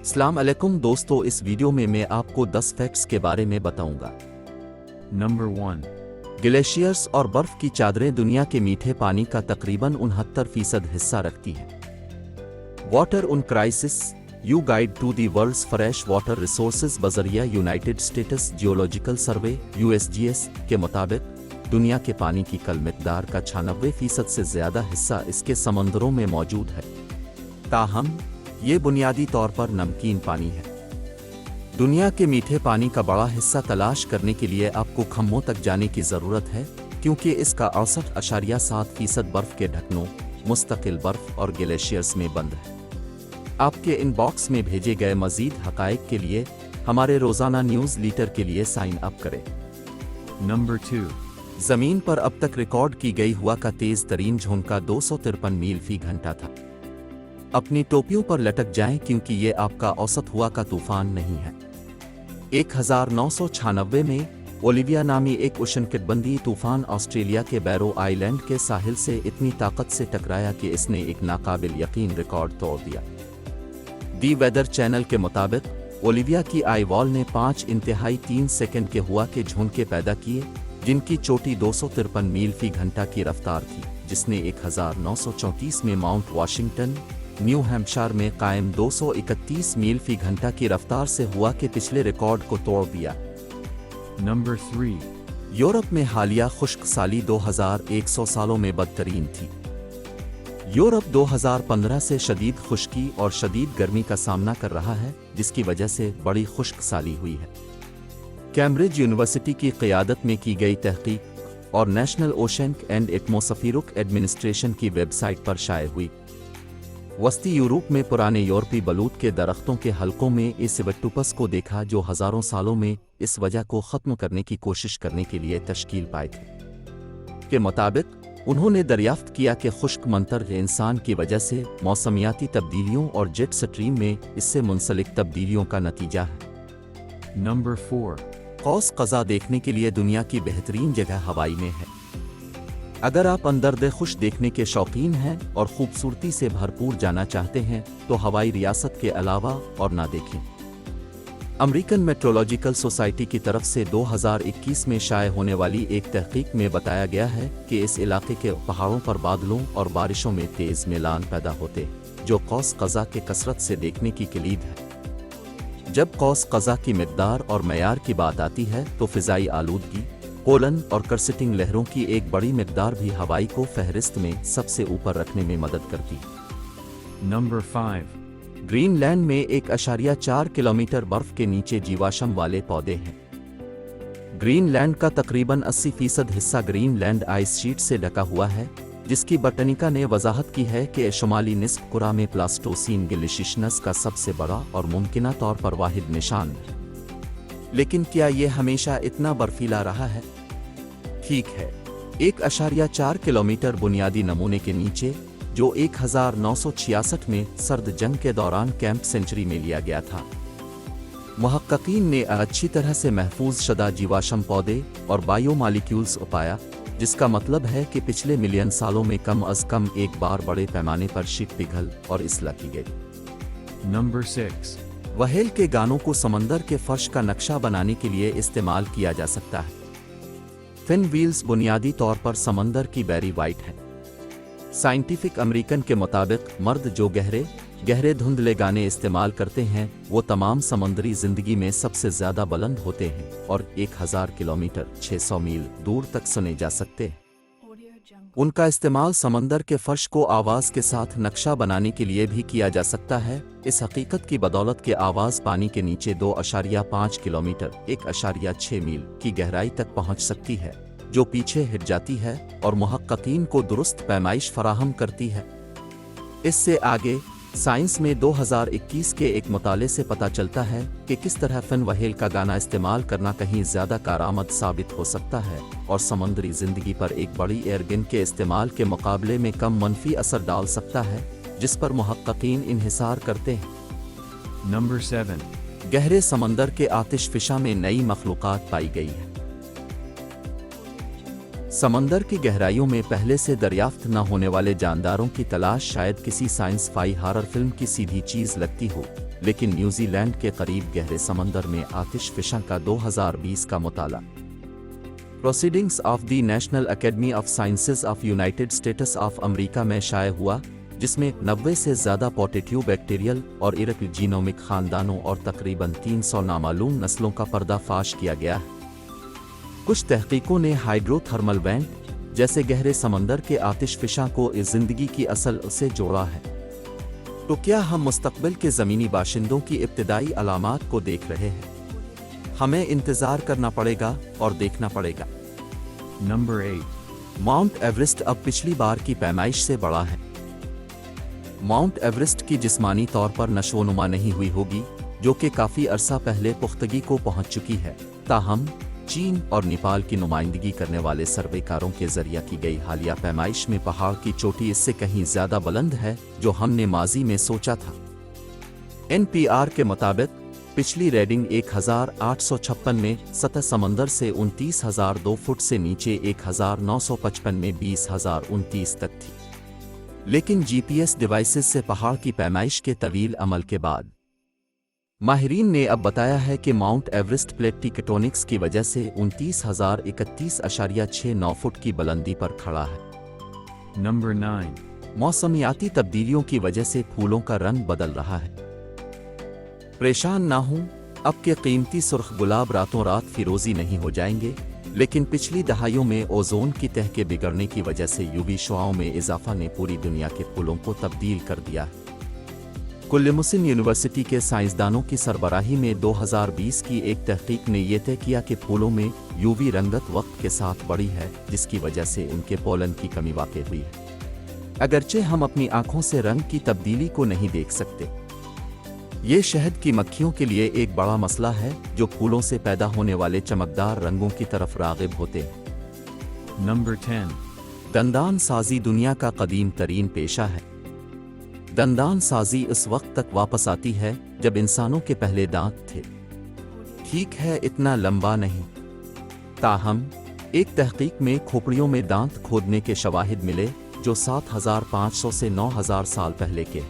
अस्सलाम अलैकुम दोस्तों, इस वीडियो में मैं आपको 10 फैक्ट्स के बारे में बताऊंगा। Number 1. ग्लेशियर्स और बर्फ की चादरें दुनिया के मीठे पानी का तकरीबन 69% हिस्सा रखती हैं। Water in crisis you guide to the world's fresh water resources बजरिया United States Geological Survey (USGS) के मुताबिक दुनिया के पानी की कल मिकदार का 96% से ज़्यादा हिस्सा इसके समंदरों में मौजूद है। ताहम ये बुनियादी तौर पर नमकीन पानी है। दुनिया के मीठे पानी का बड़ा हिस्सा तलाश करने के लिए आपको खम्भों तक जाने की ज़रूरत है, क्योंकि इसका 68.7% बर्फ़ के ढकनों, मुस्तकिल बर्फ़ और ग्लेशियर्स में बंद है। आपके इनबॉक्स में भेजे गए मज़ीद हक़ाइक़ के लिए हमारे रोज़ाना न्यूज़ लीटर के लिए साइन अप करें। Number 2. ज़मीन पर अब तक रिकॉर्ड की गई हवा का तेज़ तरीन झोंका 253 मील फी घंटा था। अपनी टोपियों पर लटक जाएं, क्योंकि ये आपका औसत हुआ का तूफान नहीं है। 1996 में ओलिविया नामी एक उष्णकटिबंधीय तूफान ऑस्ट्रेलिया के बैरो आइलैंड के साहिल से इतनी ताकत से टकराया कि इसने एक नाकाबिल यकीन रिकॉर्ड तोड़ दिया। दी वेदर चैनल के मुताबिक ओलिविया की आई वॉल ने 5.3 सेकंड के हवा के झोंके पैदा किए, जिनकी चोटी 253 मील फी घंटा की रफ्तार थी, जिसने 1934 में माउंट वाशिंगटन, न्यू हैम्पशायर में कायम 231 मील फी घंटा की रफ्तार से हुआ के पिछले रिकॉर्ड को तोड़ दिया। Number 3. यूरोप में हालिया खुश्क साली 2100 सालों में बदतरीन थी। यूरोप 2015 से शदीद खुश्की और शदीद गर्मी का सामना कर रहा है, जिसकी वजह से बड़ी खुश्क साली हुई है। कैम्ब्रिज यूनिवर्सिटी की क़यादत में की गई तहकीक और national oceanic and atmospheric administration की वेबसाइट पर शाये हुई। वस्ती यूरोप में पुराने यूरोपी बलूत के दरख्तों के हलकों में एसिवेट्टुपस को देखा, जो हज़ारों सालों में इस वजह को ख़त्म करने की कोशिश करने के लिए तश्कील पाए थे। के मुताबिक उन्होंने दरियाफ्त किया कि खुश्क मंतर इंसान की वजह से मौसमियाती तब्दीलियों और जेट स्ट्रीम में इससे मुंसलिक तब्दीलियों का नतीजा है। Number 4. कौस क़ज़ा देखने के लिए दुनिया की बेहतरीन जगह हवाई में है। अगर आप अंदर खुश देखने के शौकीन हैं और खूबसूरती से भरपूर जाना चाहते हैं, तो हवाई रियासत के अलावा और ना देखें। अमेरिकन मेट्रोलॉजिकल सोसाइटी की तरफ से 2021 में शाये होने वाली एक तहकीक में बताया गया है कि इस इलाके के पहाड़ों पर बादलों और बारिशों में तेज़ मिलान पैदा होते, जो कौस क़ज़ा के कसरत से देखने की किलीद है। जब कौस क़ज़ा की मिक़दार और मयार की बात आती है, तो फ़िज़ाई आलूदगी, पोलन और कर्सिटिंग लहरों की एक बड़ी मिक़दार भी हवाई को फहरिस्त में सबसे ऊपर रखने में मदद करती है। Number 5. ग्रीनलैंड में 1.4 किलोमीटर बर्फ के नीचे जीवाश्म वाले पौधे हैं। ग्रीनलैंड का तकरीबन 80% हिस्सा ग्रीनलैंड आइस शीट से ढका हुआ है, जिसकी बटनिका ने वजाहत की है कि शुमाली निस्फ कुरा में प्लास्टोसीन ग्लेशियर्स का सबसे बड़ा और मुमकिना तौर पर वाहिद निशान है। लेकिन क्या ये हमेशा इतना बर्फीला रहा है? ठीक है, 1.4 किलोमीटर बुनियादी नमूने के नीचे, जो 1966 में सर्द जंग के दौरान कैंप सेंचुरी में लिया गया था, मुहक्किकीन ने अच्छी तरह से महफूज शुदा जीवाश्म पौधे और बायोमॉलिक्यूल्स पाया, जिसका मतलब है कि पिछले मिलियन सालों में कम अज़ कम एक बार बड़े पैमाने पर शीत पिघल और इसला की गई। Number 6. व्हेल के गानों को समंदर के फर्श का नक्शा बनाने के लिए इस्तेमाल किया जा सकता है। फिन व्हील्स बुनियादी तौर पर समंदर की बैरी वाइट है। साइंटिफिक अमेरिकन के मुताबिक मर्द जो गहरे धुंधले गाने इस्तेमाल करते हैं, वो तमाम समंदरी जिंदगी में सबसे ज़्यादा बुलंद होते हैं और 1000 किलोमीटर 600 मील दूर तक सुने जा सकते हैं। उनका इस्तेमाल समंदर के फर्श को आवाज़ के साथ नक्शा बनाने के लिए भी किया जा सकता है। इस हकीकत की बदौलत के आवाज़ पानी के नीचे 2.5 किलोमीटर 1.6 मील की गहराई तक पहुंच सकती है, जो पीछे हट जाती है और मुहक्किकीन को दुरुस्त पैमाइश फराहम करती है। इससे आगे साइंस में 2021 के एक मुताले से पता चलता है कि किस तरह फिन व्हेल का गाना इस्तेमाल करना कहीं ज़्यादा कारआमद साबित हो सकता है और समुद्री ज़िंदगी पर एक बड़ी एयरगन के इस्तेमाल के मुकाबले में कम मनफी असर डाल सकता है, जिस पर मुहक्किकीन इन्हिसार करते हैं। Number 7. गहरे समंदर के आतिशफिशा में नई मखलूक़ात पाई गई है। समंदर की गहराइयों में पहले से दरियाफ्त न होने वाले जानदारों की तलाश शायद किसी साइंस फाई हॉरर फिल्म की सीधी चीज़ लगती हो, लेकिन न्यूजीलैंड के करीब गहरे समंदर में आतिश फिशा का 2020 का मुताला। Proceedings of the National Academy of Sciences of United States of America में शाया हुआ, जिसमें 90 से ज़्यादा पोटेटिव बैक्टीरियल और इरक जीनोमिक खानदानों और तकरीबन 300 नामालूम नस्लों का पर्दाफाश किया गया है। कुछ तहकीकों ने हाइड्रोथर्मल वेंट जैसे गहरे समंदर के आतिश फिशा को इस जिंदगी की असल से जोड़ा है। तो क्या हम मुस्तकबिल के ज़मीनी बाशिंदों की इब्तिदाई अलामात को देख रहे हैं? हमें इंतज़ार करना पड़ेगा और देखना पड़ेगा। Number 8. माउंट एवरेस्ट अब पिछली बार की पैमाइश से बड़ा है। माउंट एवरेस्ट की जिस्मानी तौर पर नशोनुमा नहीं हुई होगी, जो कि काफ़ी अरसा पहले पुख्तगी को पहुंच चुकी है। ताहम चीन और नेपाल की नुमाइंदगी करने वाले सर्वेकारों के जरिए की गई हालिया पैमाइश में पहाड़ की चोटी इससे कहीं ज़्यादा बुलंद है जो हमने माजी में सोचा था। NPR के मुताबिक पिछली रीडिंग 1856 में सतह समंदर से 29,002 फुट से नीचे 1955 में 20,029 तक थी। लेकिन GPS डिवाइसेस से पहाड़ की पैमाइश के तवील अमल के बाद माहिरीन ने अब बताया है कि माउंट एवरेस्ट प्लेट टेक्टोनिक्स की वजह से 29,031.69 फुट की बुलंदी पर खड़ा है। Number 9. मौसमियाती तब्दीलियों की वजह से फूलों का रंग बदल रहा है। परेशान ना हों, अब के कीमती सुर्ख गुलाब रातों रात फिरोजी नहीं हो जाएंगे, लेकिन पिछली दहाइयों में ओजोन की तह के बिगड़ने की वजह से यूवी शुआओं में इजाफा ने पूरी दुनिया के फूलों को तब्दील कर दिया है। कुल्लमुसिन यूनिवर्सिटी के साइंसदानों की सरबराही में 2020 की एक तहकीक ने यह तय किया कि फूलों में यूवी रंगत वक्त के साथ बढ़ी है, जिसकी वजह से उनके पोलन की कमी वाक़ई हुई है। अगरचे हम अपनी आंखों से रंग की तब्दीली को नहीं देख सकते, ये शहद की मक्खियों के लिए एक बड़ा मसला है जो फूलों से पैदा होने वाले चमकदार रंगों की तरफ राग़िब होते हैं। Number 10. दंदान साजी दुनिया का कदीम तरीन पेशा है। दंदान साजी इस वक्त तक वापस आती है जब इंसानों के पहले दांत थे। ठीक है, इतना लंबा नहीं। ताहम एक तहकीक में खोपड़ियों में दांत खोदने के शवाहिद मिले जो 7,500 से 9,000 साल पहले के।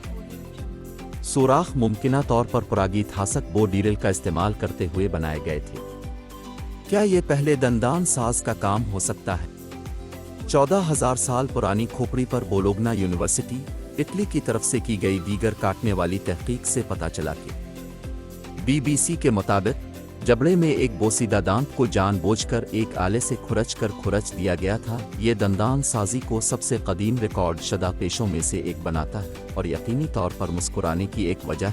सुराख मुमकिना तौर पर प्रागैतिहासिक बो डीरल का इस्तेमाल करते हुए बनाए गए थे। क्या ये पहले दंदान साज का काम हो सकता है? 14,000 साल पुरानी खोपड़ी पर बोलोग्ना यूनिवर्सिटी इटली की तरफ से की गई दीगर काटने वाली तहकीक से पता चला कि BBC के मुताबिक जबड़े में एक बोसीदा दांत को जानबूझकर एक आले से खुरच दिया गया था। ये दंदान साजी को सबसे कदीम रिकॉर्ड शुदा पेशों में से एक बनाता है और यकीनी तौर पर मुस्कुराने की एक वजह